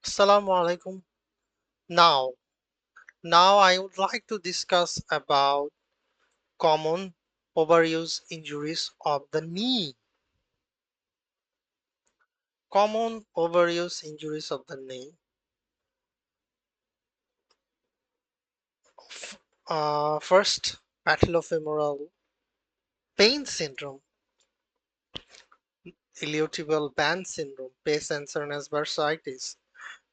Assalamu alaikum. Now, now I would like to discuss about common overuse injuries of the knee. Common overuse injuries of the knee. First, patellofemoral pain syndrome, iliotibial band syndrome, pes anserinus bursitis,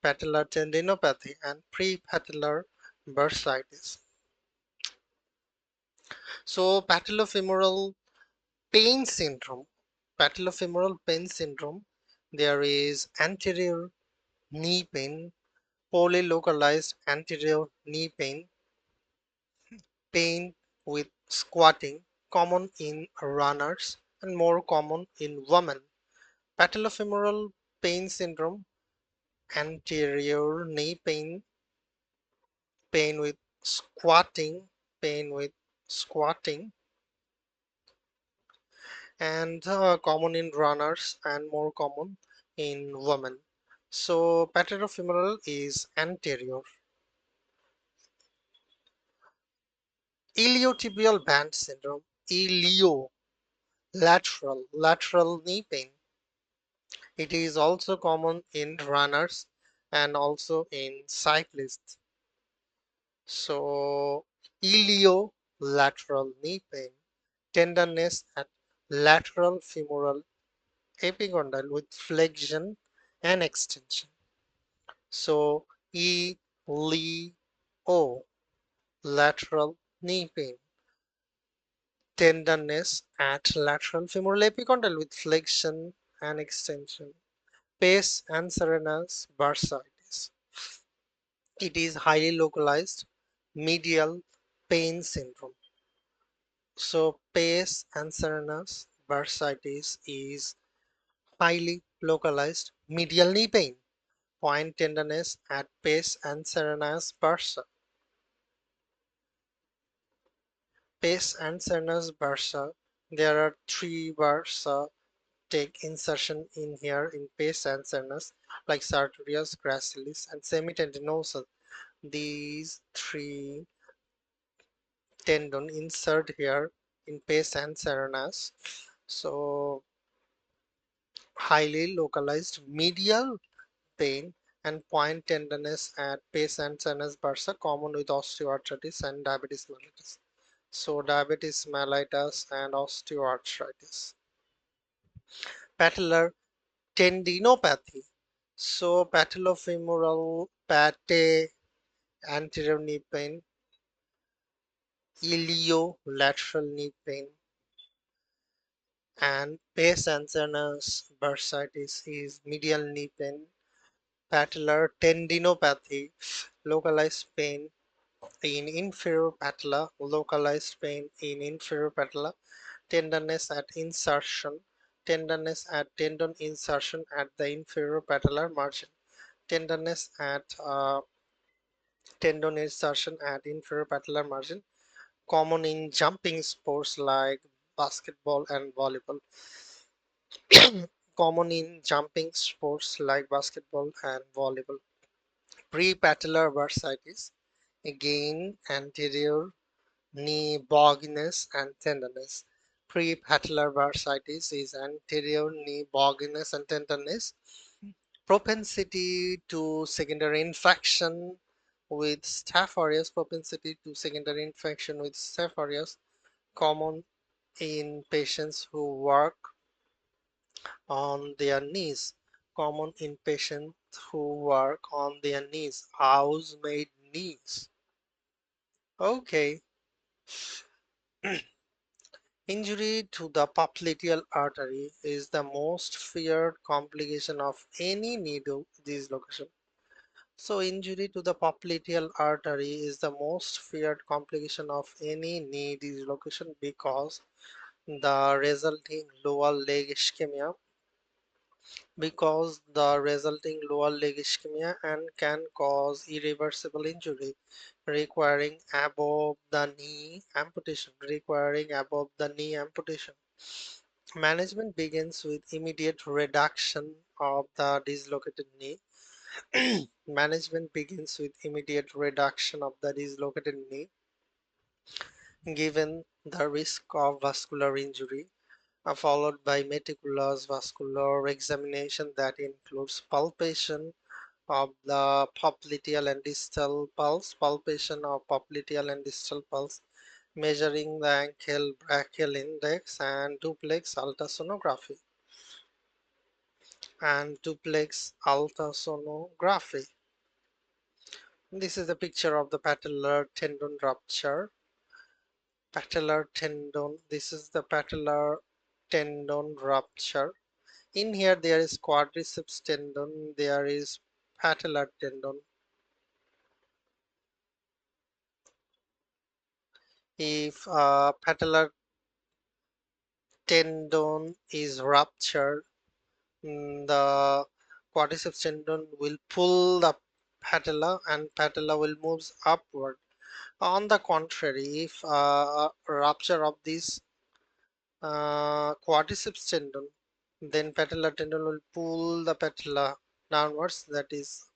patellar tendinopathy, and prepatellar bursitis. So, patellofemoral pain syndrome, there is anterior knee pain, polylocalized anterior knee pain, pain with squatting, common in runners and more common in women. Patellofemoral pain syndrome, anterior knee pain, pain with squatting, pain with squatting, and common in runners and more common in women. So patellofemoral is anterior. Iliotibial band syndrome, ilio, lateral knee pain. It is also common in runners and also in cyclists. So iliolateral knee pain, tenderness at lateral femoral epicondyle with flexion and extension. So ilio, lateral knee pain, tenderness at lateral femoral epicondyle with flexion and extension. Pes anserinus bursitis. It is highly localized medial pain syndrome. So pes anserinus bursitis is highly localized medial knee pain. Point tenderness at pes anserinus bursa. Pes anserinus bursa. There are three bursa take insertion in here in pes anserinus like sartorius, gracilis, and semitendinosus. These three tendon insert here in pes anserinus. So highly localized medial pain and point tenderness at pes anserinus bursa common with osteoarthritis and diabetes mellitus. So diabetes mellitus and osteoarthritis. Patellar tendinopathy. So patellofemoral pate anterior knee pain, iliolateral knee pain, and pes anserinus bursitis is medial knee pain. Patellar tendinopathy, localized pain in inferior patella, localized pain in inferior patella, tenderness at insertion, tenderness at tendon insertion at the inferior patellar margin, tenderness at tendon insertion at inferior patellar margin, common in jumping sports like basketball and volleyball. Common in jumping sports like basketball and volleyball. Prepatellar bursitis, again anterior knee bogginess and tenderness. Prepatellar bursitis is anterior knee bogginess and tenderness. Propensity to secondary infection with Staph aureus. Propensity to secondary infection with Staph aureus common in patients who work on their knees. Common in patients who work on their knees. House-made knees. Okay. Injury to the popliteal artery is the most feared complication of any knee dislocation. So injury to the popliteal artery is the most feared complication of any knee dislocation because the resulting lower leg ischemia and can cause irreversible injury requiring above the knee amputation. Management begins with immediate reduction of the dislocated knee. Management begins with immediate reduction of the dislocated knee, given the risk of vascular injury, followed by meticulous vascular examination that includes palpation of the popliteal and distal pulse, measuring the ankle brachial index, and duplex ultrasonography. This is a picture of the patellar tendon rupture. Patellar tendon. This is the patellar tendon rupture. In here, there is quadriceps tendon. There is patellar tendon. If patellar tendon is ruptured, the quadriceps tendon will pull the patella and patella will move upward. On the contrary, if a rupture of this quadriceps tendon, then patellar tendon will pull the patella downwards, that is,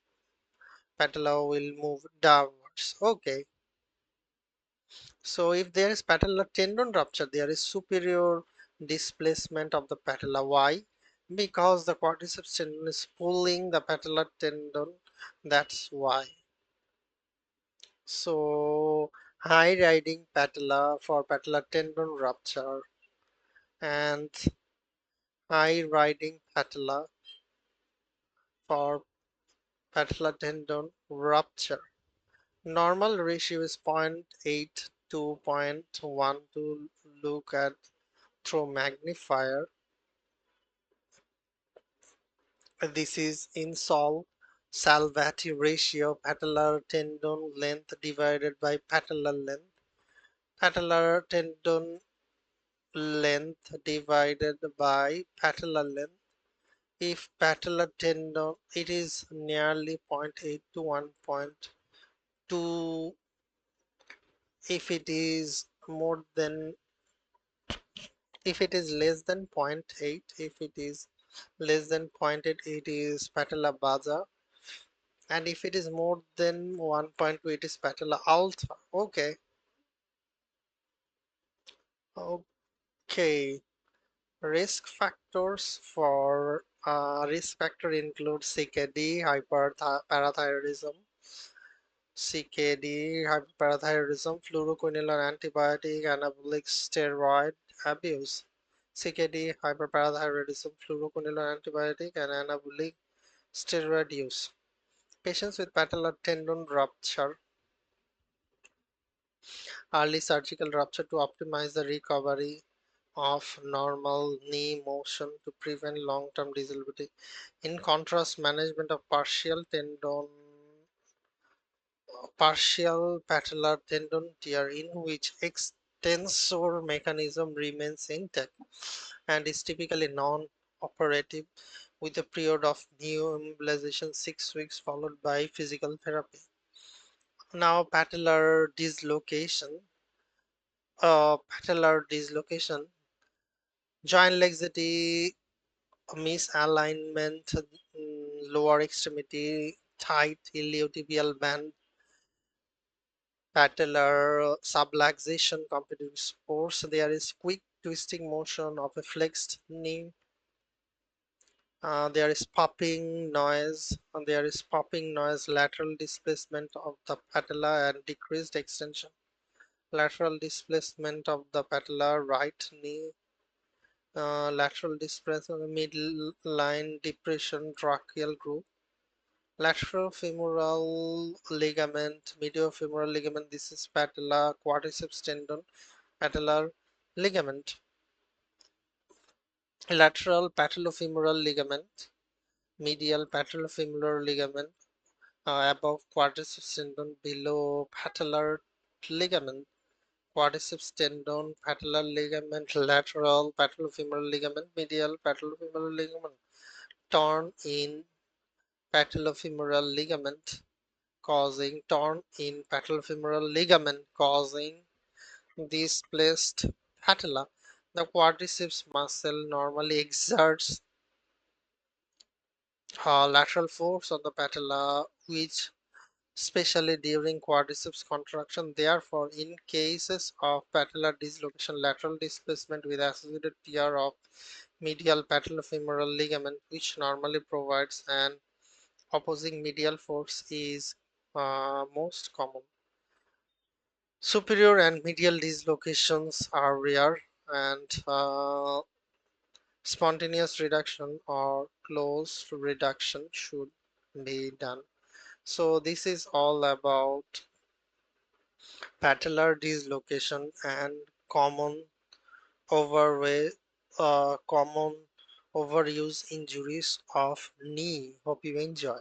patella will move downwards. Okay, so if there is patellar tendon rupture, there is superior displacement of the patella. Why? Because the quadriceps tendon is pulling the patellar tendon. That's why. So high riding patella for patellar tendon rupture and high riding patella for patellar tendon rupture. Normal ratio is 0.8 to 0.1 to look at through magnifier. This is insol Salvati ratio, patellar tendon length divided by patellar length. Patellar tendon length divided by patellar length. If patellar tendon, it is nearly 0.8 to 1.2. If it is more than, if it is less than zero point 0.8, if it is less than zero point 0.8, it is patella basa, and if it is more than 1.2, it is patella alta. Okay. Okay. Risk factors for risk factor include CKD, fluoroquinolone antibiotic, anabolic steroid abuse. CKD, hyperparathyroidism, fluoroquinolone antibiotic, and anabolic steroid use. Patients with patellar tendon rupture, early surgical rupture to optimize the recovery of normal knee motion to prevent long-term disability. In contrast, management of partial patellar tendon tear, in which extensor mechanism remains intact and is typically non-operative, with a period of new embolization 6 weeks followed by physical therapy. Now, patellar dislocation, joint laxity, misalignment, lower extremity, tight iliotibial band, patellar subluxation, competitive sports. There is quick twisting motion of a flexed knee. There is popping noise. Lateral displacement of the patella and decreased extension. Lateral displacement of the patella, right knee. Lateral displacement, middle line depression, tracheal groove. Lateral femoral ligament, mediofemoral ligament. This is patella, quadriceps tendon, patellar ligament. Lateral patellofemoral ligament, medial patellofemoral ligament, above quadriceps tendon, below patellar ligament. Quadriceps tendon, patellar ligament, lateral patellofemoral ligament, medial patellofemoral ligament. Torn in patellofemoral ligament, causing displaced patella. The quadriceps muscle normally exerts Lateral force on the patella, which especially during quadriceps contraction. Therefore, in cases of patellar dislocation, lateral displacement with associated tear of medial patellofemoral ligament, which normally provides an opposing medial force, is most common. Superior and medial dislocations are rare, and spontaneous reduction or closed reduction should be done. So this is all about patellar dislocation and common overweight, common overuse injuries of knee. Hope you enjoy.